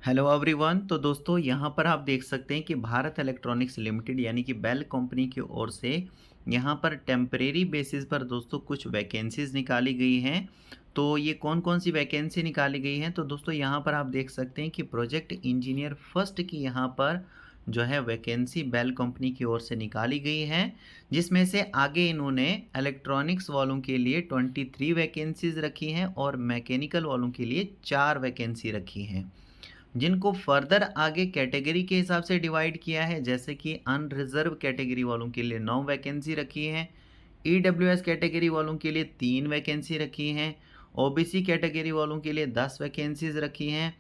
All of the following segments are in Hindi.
Hello everyone. तो दोस्तों यहाँ पर आप देख सकते हैं कि भारत इलेक्ट्रॉनिक्स लिमिटेड यानी कि बेल कंपनी की ओर से यहाँ पर टेम्परेरी बेसिस पर दोस्तों कुछ वैकेंसीज़ निकाली गई हैं। तो ये कौन कौन सी वैकेंसी निकाली गई हैं, तो दोस्तों यहाँ पर आप देख सकते हैं कि प्रोजेक्ट इंजीनियर फर्स्ट की यहाँ पर जो है वैकेंसी बेल कंपनी की ओर से निकाली गई है, जिसमें से आगे इन्होंने इलेक्ट्रॉनिक्स वालों के लिए 23 वैकेंसीज़ रखी हैं और मैकेनिकल वालों के लिए 4 वैकेंसी रखी हैं, जिनको फर्दर आगे कैटेगरी के हिसाब से डिवाइड किया है। जैसे कि अनरिजर्व कैटेगरी वालों के लिए 9 वैकेंसी रखी है, ईडब्ल्यूएस कैटेगरी वालों के लिए 3 वैकेंसी रखी हैं, ओबीसी कैटेगरी वालों के लिए 10 वैकेंसीज रखी हैं,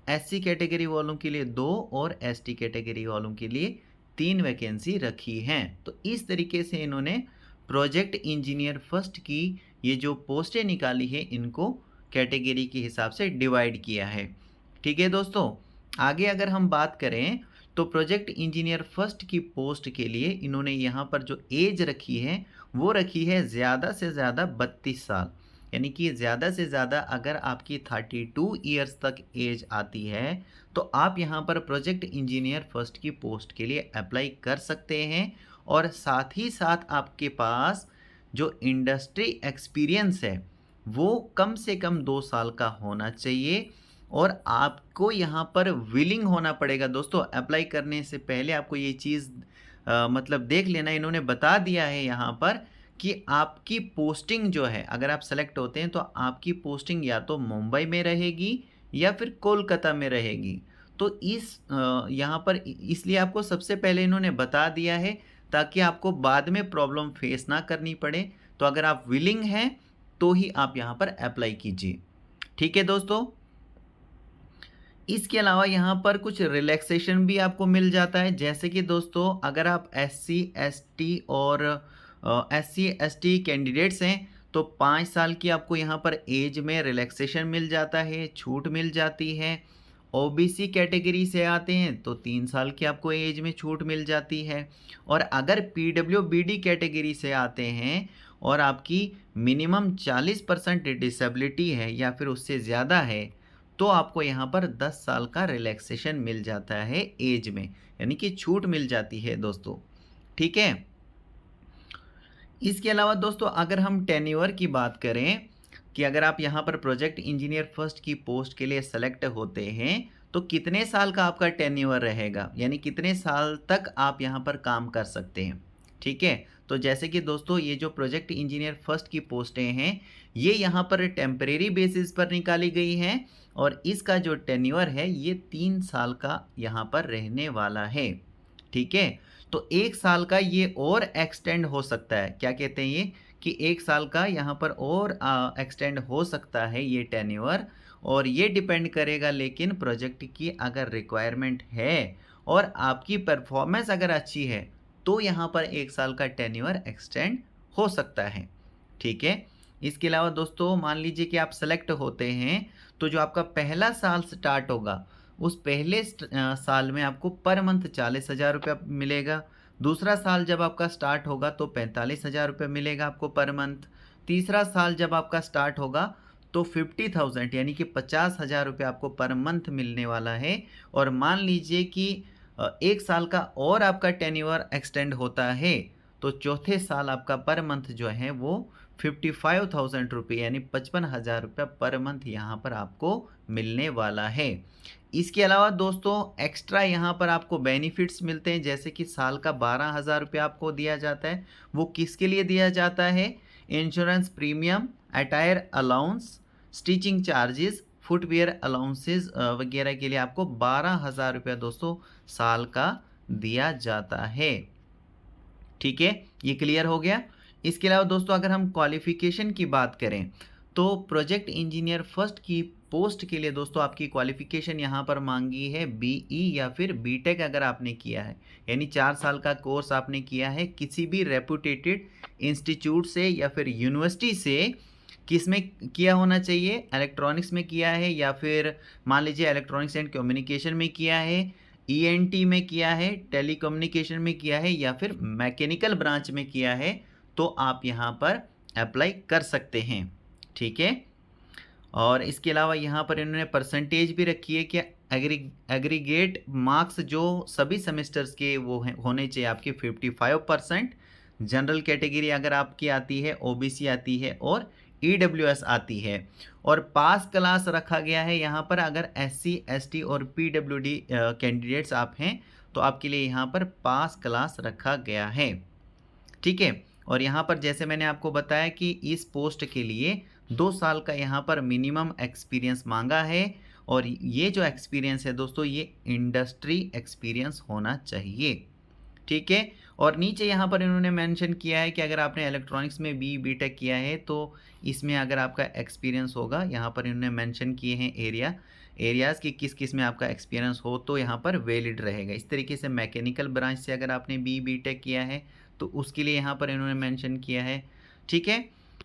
एससी कैटेगरी वालों के लिए 2 और एसटी कैटेगरी वालों के लिए 3 वैकेंसी रखी हैं। तो इस तरीके से इन्होंने प्रोजेक्ट इंजीनियर फर्स्ट की ये जो पोस्टें निकाली है इनको कैटेगरी के हिसाब से डिवाइड किया है। ठीक है दोस्तों, आगे अगर हम बात करें तो प्रोजेक्ट इंजीनियर फर्स्ट की पोस्ट के लिए इन्होंने यहाँ पर जो एज रखी है वो रखी है ज़्यादा से ज़्यादा 32 साल, यानी कि ज़्यादा से ज़्यादा अगर आपकी 32 ईयर्स तक एज आती है तो आप यहाँ पर प्रोजेक्ट इंजीनियर फर्स्ट की पोस्ट के लिए अप्लाई कर सकते हैं। और साथ ही साथ आपके पास जो इंडस्ट्री एक्सपीरियंस है वो कम से कम 2 साल का होना चाहिए। और आपको यहाँ पर विलिंग होना पड़ेगा दोस्तों। अप्लाई करने से पहले आपको ये चीज़ मतलब देख लेना, इन्होंने बता दिया है यहाँ पर कि आपकी पोस्टिंग जो है, अगर आप सेलेक्ट होते हैं तो आपकी पोस्टिंग या तो मुंबई में रहेगी या फिर कोलकाता में रहेगी। तो यहाँ पर इसलिए आपको सबसे पहले इन्होंने बता दिया है ताकि आपको बाद में प्रॉब्लम फेस ना करनी पड़े। तो अगर आप विलिंग हैं तो ही आप यहाँ पर अप्लाई कीजिए। ठीक है दोस्तों, इसके अलावा यहाँ पर कुछ रिलैक्सेशन भी आपको मिल जाता है। जैसे कि दोस्तों अगर आप एससी एसटी और एससी एसटी कैंडिडेट्स हैं तो 5 साल की आपको यहाँ पर एज में रिलैक्सेशन मिल जाता है, छूट मिल जाती है। ओबीसी कैटेगरी से आते हैं तो 3 साल की आपको एज में छूट मिल जाती है। और अगर पीडब्ल्यूबीडी कैटेगरी से आते हैं और आपकी मिनिमम 40% डिसेबिलिटी है या फिर उससे ज़्यादा है तो आपको यहाँ पर 10 साल का रिलैक्सेशन मिल जाता है एज में, यानी कि छूट मिल जाती है दोस्तों। ठीक है, इसके अलावा दोस्तों अगर हम टेन्योर की बात करें कि अगर आप यहाँ पर प्रोजेक्ट इंजीनियर फर्स्ट की पोस्ट के लिए सेलेक्ट होते हैं तो कितने साल का आपका टेन्योर रहेगा, यानी कितने साल तक आप यहाँ पर काम कर सकते हैं। ठीक है, तो जैसे कि दोस्तों ये जो प्रोजेक्ट इंजीनियर फर्स्ट की पोस्टें हैं ये यहाँ पर टेम्परेरी बेसिस पर निकाली गई हैं और इसका जो टेन्योर है ये 3 साल का यहाँ पर रहने वाला है। ठीक है, तो 1 साल का ये और एक्सटेंड हो सकता है। क्या कहते हैं ये कि 1 साल का यहाँ पर और एक्सटेंड हो सकता है ये टेन्योर, और ये डिपेंड करेगा लेकिन प्रोजेक्ट की अगर रिक्वायरमेंट है और आपकी परफॉर्मेंस अगर अच्छी है तो यहाँ पर 1 साल का टेन्योर एक्सटेंड हो सकता है। ठीक है, इसके अलावा दोस्तों मान लीजिए कि आप सेलेक्ट होते हैं तो जो आपका पहला साल स्टार्ट होगा उस पहले साल में आपको पर मंथ 40,000 रुपया मिलेगा। दूसरा साल जब आपका स्टार्ट होगा तो 45,000 रुपये मिलेगा आपको पर मंथ। तीसरा साल जब आपका स्टार्ट होगा तो 50,000 यानी कि 50,000 रुपये आपको पर मंथ मिलने वाला है। और मान लीजिए कि 1 साल का और आपका टेन्योर एक्सटेंड होता है तो चौथे साल आपका पर मंथ जो है वो 55,000 रुपये यानी 55,000 रुपये पर मंथ यहाँ पर आपको मिलने वाला है। इसके अलावा दोस्तों एक्स्ट्रा यहाँ पर आपको बेनिफिट्स मिलते हैं, जैसे कि साल का 12,000 रुपये आपको दिया जाता है। वो किसके लिए दिया जाता है? Insurance premium, attire allowance, stitching charges, footwear allowances वगैरह के लिए आपको 12,000 रुपया दोस्तों साल का दिया जाता है। ठीक है, ये क्लियर हो गया। इसके अलावा दोस्तों अगर हम क्वालिफ़िकेशन की बात करें तो प्रोजेक्ट इंजीनियर फर्स्ट की पोस्ट के लिए दोस्तों आपकी क्वालिफ़िकेशन यहाँ पर मांगी है बीई या फिर बीटेक अगर आपने किया है, यानी 4 साल का कोर्स आपने किया है किसी भी रेपुटेटेड इंस्टीट्यूट से या फिर यूनिवर्सिटी से। किस में किया होना चाहिए? इलेक्ट्रॉनिक्स में किया है या फिर मान लीजिए इलेक्ट्रॉनिक्स एंड कम्युनिकेशन में किया है, ईएनटी में किया है, टेलीकम्युनिकेशन में किया है या फिर मैकेनिकल ब्रांच में किया है तो आप यहाँ पर अप्लाई कर सकते हैं। ठीक है, और इसके अलावा यहाँ पर इन्होंने परसेंटेज भी रखी है कि एग्रीगेट मार्क्स जो सभी सेमेस्टर्स के वो होने चाहिए आपके 55%। जनरल कैटेगरी अगर आपकी आती है, ओबीसी आती है और ईडब्ल्यूएस आती है। और पास क्लास रखा गया है यहाँ पर, अगर एससी एसटी और पीडब्ल्यूडी कैंडिडेट्स आप हैं तो आपके लिए यहाँ पर पास क्लास रखा गया है। ठीक है। और यहाँ पर जैसे मैंने आपको बताया कि इस पोस्ट के लिए 2 साल का यहाँ पर मिनिमम एक्सपीरियंस मांगा है। और ये जो एक्सपीरियंस है दोस्तों, ये इंडस्ट्री एक्सपीरियंस होना चाहिए। ठीक है। और नीचे यहाँ पर इन्होंने मेंशन किया है कि अगर आपने इलेक्ट्रॉनिक्स में बीटेक किया है तो इसमें अगर आपका एक्सपीरियंस होगा, यहाँ पर इन्होंने मेंशन किए हैं एरियाज़ कि किस किस में आपका एक्सपीरियंस हो तो यहाँ पर वैलिड रहेगा। इस तरीके से मैकेनिकल ब्रांच से अगर आपने बीटेक किया है तो उसके लिए यहाँ पर इन्होंने मेंशन किया है। ठीक है।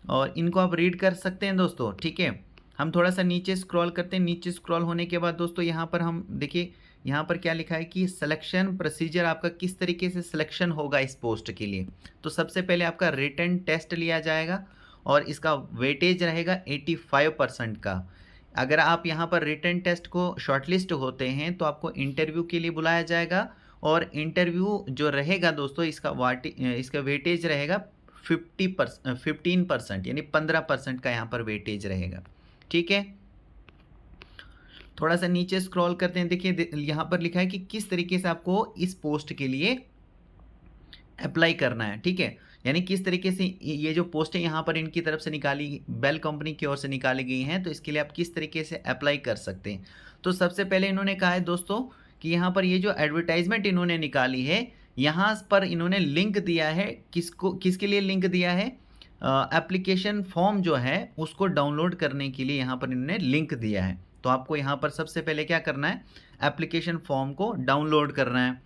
और इनको आप रीड कर सकते हैं दोस्तों। ठीक है। हम थोड़ा सा नीचे स्क्रॉल करते हैं। नीचे स्क्रॉल होने के बाद दोस्तों यहाँ पर हम देखिए, यहाँ पर क्या लिखा है कि सिलेक्शन प्रोसीजर आपका किस तरीके से सिलेक्शन होगा इस पोस्ट के लिए। तो सबसे पहले आपका रिटन टेस्ट लिया जाएगा और इसका वेटेज रहेगा 85% का। अगर आप यहाँ पर रिटन टेस्ट को शॉर्टलिस्ट होते हैं तो आपको इंटरव्यू के लिए बुलाया जाएगा। और इंटरव्यू जो रहेगा दोस्तों, इसका वेटेज रहेगा 15%, यानी 15% का यहाँ पर वेटेज रहेगा। ठीक है। थोड़ा सा नीचे स्क्रॉल करते हैं। देखिए यहाँ पर लिखा है कि किस तरीके से आपको इस पोस्ट के लिए अप्लाई करना है। ठीक है। यानी किस तरीके से ये जो पोस्ट है यहाँ पर इनकी तरफ से निकाली, बेल कंपनी की ओर से निकाली गई हैं, तो इसके लिए आप किस तरीके से अप्लाई कर सकते हैं। तो सबसे पहले इन्होंने कहा है दोस्तों कि यहाँ पर ये जो एडवर्टाइजमेंट इन्होंने निकाली है, यहाँ पर इन्होंने लिंक दिया है। किसके लिए लिंक दिया है? एप्लीकेशन फॉर्म जो है उसको डाउनलोड करने के लिए यहाँ पर इन्होंने लिंक दिया है। तो आपको यहाँ पर सबसे पहले क्या करना है, एप्लीकेशन फॉर्म को डाउनलोड करना है।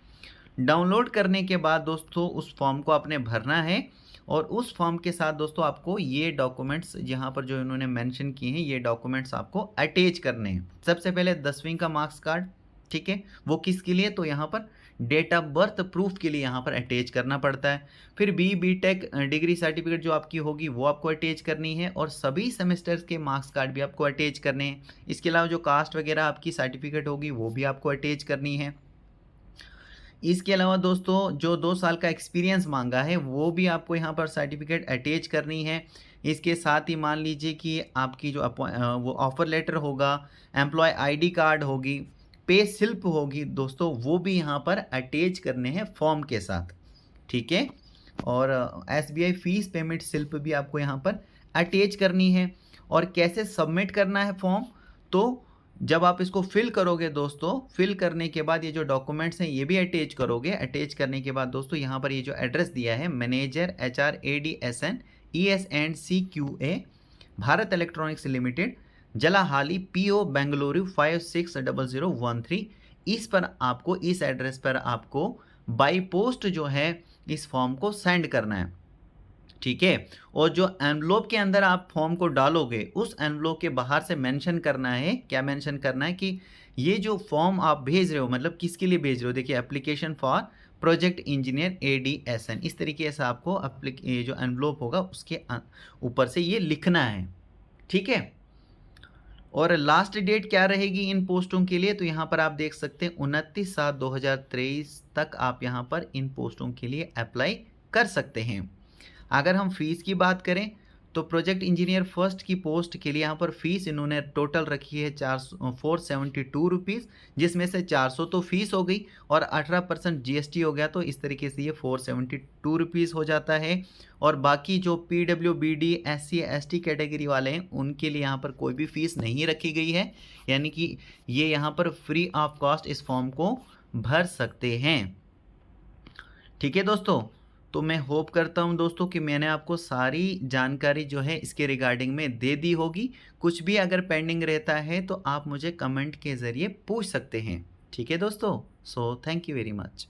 डाउनलोड करने के बाद दोस्तों उस फॉर्म को आपने भरना है और उस फॉर्म के साथ दोस्तों आपको ये डॉक्यूमेंट्स यहाँ पर जो इन्होंने मेंशन किए हैं, ये डॉक्यूमेंट्स आपको अटैच करने हैं। सबसे पहले 10वीं का मार्क्स कार्ड। ठीक है। वो किसके लिए? तो यहाँ पर डेट ऑफ बर्थ प्रूफ के लिए यहाँ पर अटैच करना पड़ता है। फिर बीटेक डिग्री सर्टिफिकेट जो आपकी होगी वो आपको अटैच करनी है और सभी सेमेस्टर्स के मार्क्स कार्ड भी आपको अटैच करने हैं। इसके अलावा जो कास्ट वगैरह आपकी सर्टिफिकेट होगी वो भी आपको अटैच करनी है। इसके अलावा दोस्तों जो 2 साल का एक्सपीरियंस मांगा है वो भी आपको यहाँ पर सर्टिफिकेट अटैच करनी है। इसके साथ ही मान लीजिए कि आपकी जो वो ऑफ़र लेटर होगा, एम्प्लॉय आईडी कार्ड होगी, पे स्लिप होगी दोस्तों, वो भी यहाँ पर अटैच करने हैं फॉर्म के साथ। ठीक है। और एसबीआई फीस पेमेंट स्लिप भी आपको यहाँ पर अटैच करनी है। और कैसे सबमिट करना है फॉर्म, तो जब आप इसको फिल करोगे दोस्तों, फिल करने के बाद ये जो डॉक्यूमेंट्स हैं ये भी अटैच करोगे। अटैच करने के बाद दोस्तों यहाँ पर ये जो एड्रेस दिया है, manager HRADSN ESNCQA Bharat Electronics Limited, Jalahalli PO Bengaluru 560013, इस पर आपको, इस एड्रेस पर आपको बाई पोस्ट जो है इस फॉर्म को सेंड करना है। ठीक है। और जो एनवलप के अंदर आप फॉर्म को डालोगे उस एनवलप के बाहर से मेंशन करना है, क्या मेंशन करना है कि ये जो फॉर्म आप भेज रहे हो, मतलब किसके लिए भेज रहे हो। देखिए, application for project engineer ADSN, इस तरीके से आपको ये जो एनवलप होगा उसके ऊपर से ये लिखना है। ठीक है। और लास्ट डेट क्या रहेगी इन पोस्टों के लिए, तो यहाँ पर आप देख सकते हैं 29/7/2023 तक आप यहाँ पर इन पोस्टों के लिए अप्लाई कर सकते हैं। अगर हम फीस की बात करें तो प्रोजेक्ट इंजीनियर फर्स्ट की पोस्ट के लिए यहाँ पर फीस इन्होंने टोटल रखी है 472 रुपीज़, जिसमें से 400 तो फीस हो गई और 18% GST हो गया, तो इस तरीके से ये 472 रुपीज़ हो जाता है। और बाकी जो PWBD SC ST कैटेगरी वाले हैं उनके लिए यहाँ पर कोई भी फ़ीस नहीं रखी गई है, यानी कि ये यहाँ पर फ्री ऑफ कॉस्ट इस फॉर्म को भर सकते हैं। ठीक है दोस्तों। तो मैं होप करता हूं दोस्तों कि मैंने आपको सारी जानकारी जो है इसके रिगार्डिंग में दे दी होगी। कुछ भी अगर पेंडिंग रहता है तो आप मुझे कमेंट के ज़रिए पूछ सकते हैं। ठीक है दोस्तों। So thank you very much.